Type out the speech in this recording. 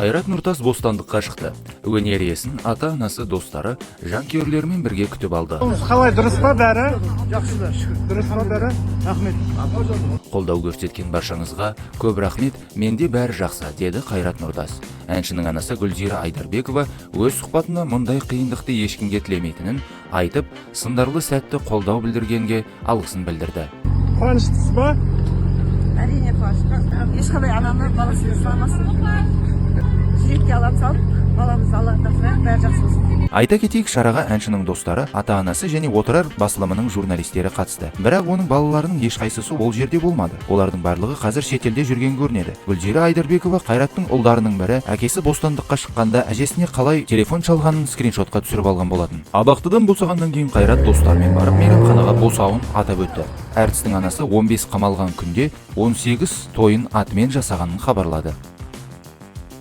Қайрат Нұртас бостандыққа шықты. Өнер иесін ата-анасы, достары, жанкүйерлерімен бірге күтіп алды. Қалай, дұрыс па бәрі? Жақсы да, дұрыс па бәрі? Рахмет. Қолдау көрсеткен баршаңызға көп рахмет, менде бәрі жақсы, деді Қайрат Нұртас. Әншінің анасы Гүлзира Айдарбекова өз сұхбатында мұндай қиындықты ешкімге тілемейтінін айтып, сындарлы сәтті қолдау білдіргенге алғысын білдірді. Қуаныштысыз ба? Әрине қуанышты. Ешқандай ананы баласына сұрамасын. Жүрекке алам салып, баламыз Аллахтан сұрайық, бәрі жақсы болсын. Айта кетейік, шараға әншінің достары, ата-анасы және отырар басылымының журналистері қатысты. Бірақ оның балаларының ешқайсысы ол жерде болмады. Олардың барлығы қазір шетелде жүрген көрінеді. Гүлзира Айдарбекова Қайраттың ұлдарының бірі, әкесі бостандыққа шыққанда әжесіне қалай телефон шалғанын скриншотқа түсіріп алған болатын. Абақтыдан босағаннан кейін Қайрат достарымен барып мейрамханаға босауын атап өтті. Әртістің анасы 15 қамалған күнде 18 тойын атымен жасағанын хабарлады.